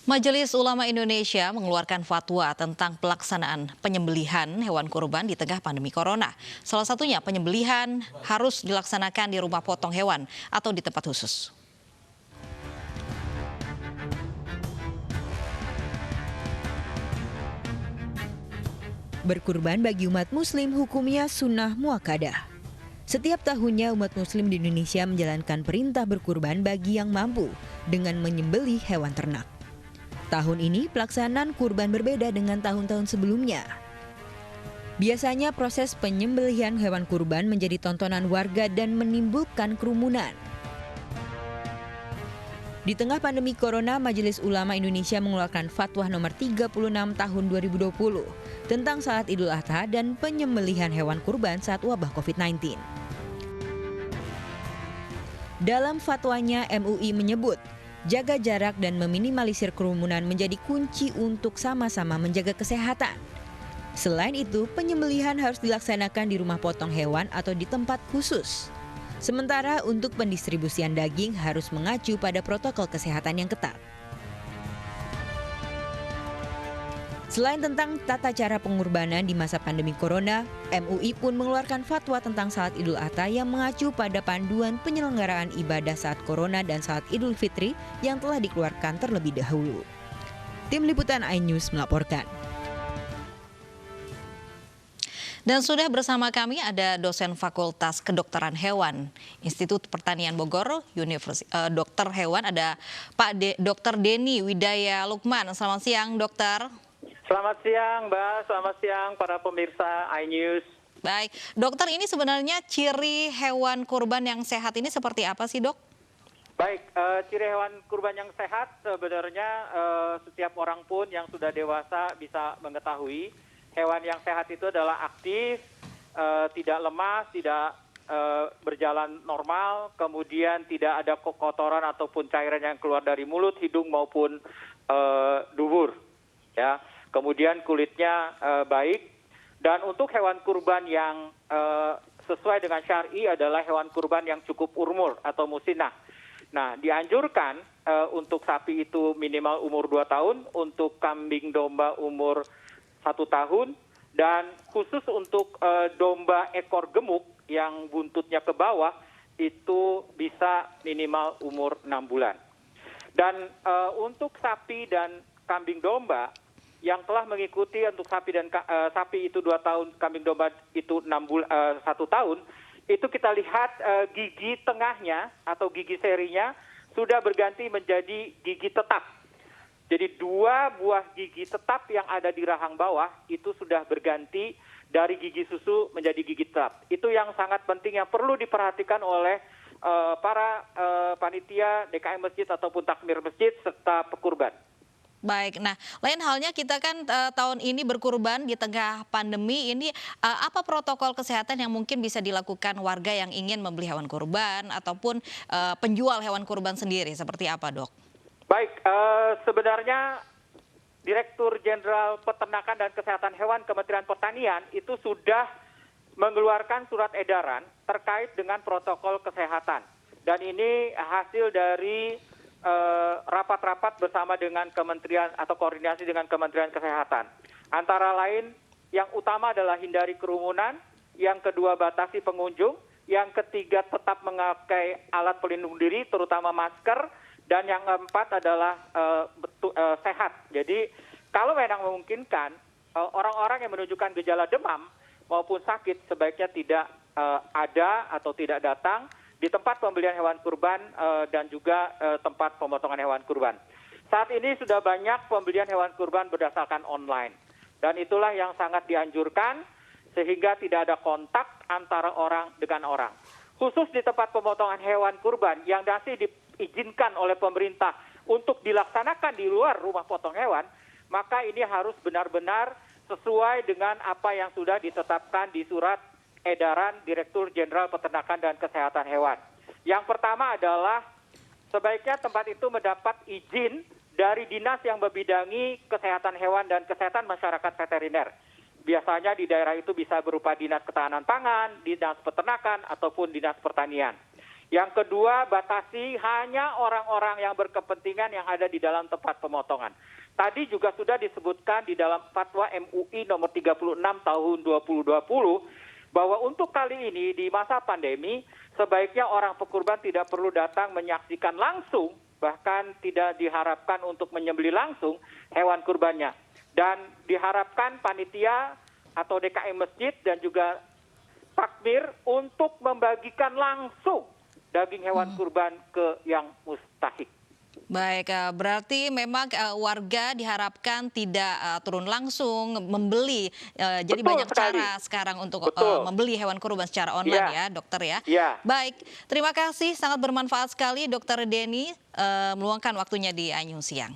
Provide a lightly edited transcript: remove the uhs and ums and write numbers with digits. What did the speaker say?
Majelis Ulama Indonesia mengeluarkan fatwa tentang pelaksanaan penyembelihan hewan kurban di tengah pandemi corona. Salah satunya penyembelihan harus dilaksanakan di rumah potong hewan atau di tempat khusus. Berkurban bagi umat muslim hukumnya sunnah muakkadah. Setiap tahunnya umat muslim di Indonesia menjalankan perintah berkurban bagi yang mampu dengan menyembelih hewan ternak. Tahun ini pelaksanaan kurban berbeda dengan tahun-tahun sebelumnya. Biasanya proses penyembelihan hewan kurban menjadi tontonan warga dan menimbulkan kerumunan. Di tengah pandemi corona, Majelis Ulama Indonesia mengeluarkan fatwa nomor 36 tahun 2020 tentang salat Idul Adha dan penyembelihan hewan kurban saat wabah COVID-19. Dalam fatwanya, MUI menyebut jaga jarak dan meminimalisir kerumunan menjadi kunci untuk sama-sama menjaga kesehatan. Selain itu, penyembelihan harus dilaksanakan di rumah potong hewan atau di tempat khusus. Sementara untuk pendistribusian daging harus mengacu pada protokol kesehatan yang ketat. Selain tentang tata cara pengorbanan di masa pandemi corona, MUI pun mengeluarkan fatwa tentang salat Idul Adha yang mengacu pada panduan penyelenggaraan ibadah saat corona dan salat Idul Fitri yang telah dikeluarkan terlebih dahulu. Tim Liputan iNews melaporkan. Dan sudah bersama kami ada dosen Fakultas Kedokteran Hewan Institut Pertanian Bogor, Dokter Hewan, ada Dr. Denny Widaya Lukman. Selamat siang, dokter. Selamat siang, Mbak. Selamat siang para pemirsa iNews. Baik, dokter, ini sebenarnya ciri hewan kurban yang sehat ini seperti apa sih, dok? Baik, ciri hewan kurban yang sehat sebenarnya setiap orang pun yang sudah dewasa bisa mengetahui. Hewan yang sehat itu adalah aktif, tidak lemas, tidak berjalan normal, kemudian tidak ada kotoran ataupun cairan yang keluar dari mulut, hidung maupun dubur. Ya, kemudian kulitnya baik. Dan untuk hewan kurban yang sesuai dengan syar'i adalah hewan kurban yang cukup umur atau musinah. Nah, dianjurkan untuk sapi itu minimal umur 2 tahun, untuk kambing domba umur 1 tahun, dan khusus untuk domba ekor gemuk yang buntutnya ke bawah itu bisa minimal umur 6 bulan. Dan untuk sapi dan kambing domba yang telah mengikuti untuk sapi itu 2 tahun, kambing domba itu 1 tahun, itu kita lihat gigi tengahnya atau gigi serinya sudah berganti menjadi gigi tetap. Jadi 2 buah gigi tetap yang ada di rahang bawah itu sudah berganti dari gigi susu menjadi gigi tetap. Itu yang sangat penting yang perlu diperhatikan oleh para panitia DKM masjid ataupun takmir masjid serta pekurban. Baik, nah lain halnya kita kan tahun ini berkurban di tengah pandemi ini, apa protokol kesehatan yang mungkin bisa dilakukan warga yang ingin membeli hewan kurban ataupun penjual hewan kurban sendiri, seperti apa, dok? Baik, sebenarnya Direktur Jenderal Peternakan dan Kesehatan Hewan Kementerian Pertanian itu sudah mengeluarkan surat edaran terkait dengan protokol kesehatan. Dan ini hasil dari rapat-rapat bersama dengan kementerian atau koordinasi dengan Kementerian Kesehatan. Antara lain yang utama adalah hindari kerumunan, yang kedua batasi pengunjung, yang ketiga tetap memakai alat pelindung diri terutama masker, dan yang keempat adalah sehat. Jadi kalau memang memungkinkan orang-orang yang menunjukkan gejala demam maupun sakit sebaiknya tidak ada atau tidak datang di tempat pembelian hewan kurban dan juga tempat pemotongan hewan kurban. Saat ini sudah banyak pembelian hewan kurban berdasarkan online. Dan itulah yang sangat dianjurkan sehingga tidak ada kontak antara orang dengan orang. Khusus di tempat pemotongan hewan kurban yang masih diizinkan oleh pemerintah untuk dilaksanakan di luar rumah potong hewan, maka ini harus benar-benar sesuai dengan apa yang sudah ditetapkan di surat edaran Direktur Jenderal Peternakan dan Kesehatan Hewan. Yang pertama adalah sebaiknya tempat itu mendapat izin dari dinas yang membidangi kesehatan hewan dan kesehatan masyarakat veteriner. Biasanya di daerah itu bisa berupa dinas ketahanan pangan, dinas peternakan, ataupun dinas pertanian. Yang kedua, batasi hanya orang-orang yang berkepentingan yang ada di dalam tempat pemotongan. Tadi juga sudah disebutkan di dalam fatwa MUI nomor 36 tahun 2020 bahwa untuk kali ini di masa pandemi sebaiknya orang pekurban tidak perlu datang menyaksikan langsung, bahkan tidak diharapkan untuk menyembelih langsung hewan kurbannya. Dan diharapkan panitia atau DKM masjid dan juga takmir untuk membagikan langsung daging hewan kurban ke yang mustahik. Baik, berarti memang warga diharapkan tidak turun langsung membeli. Jadi Betul banyak sekali. cara sekarang untuk Betul. membeli hewan kurban secara online ya, dokter ya. Ya. Baik, terima kasih, sangat bermanfaat sekali dokter Denny meluangkan waktunya di Anyung Siang.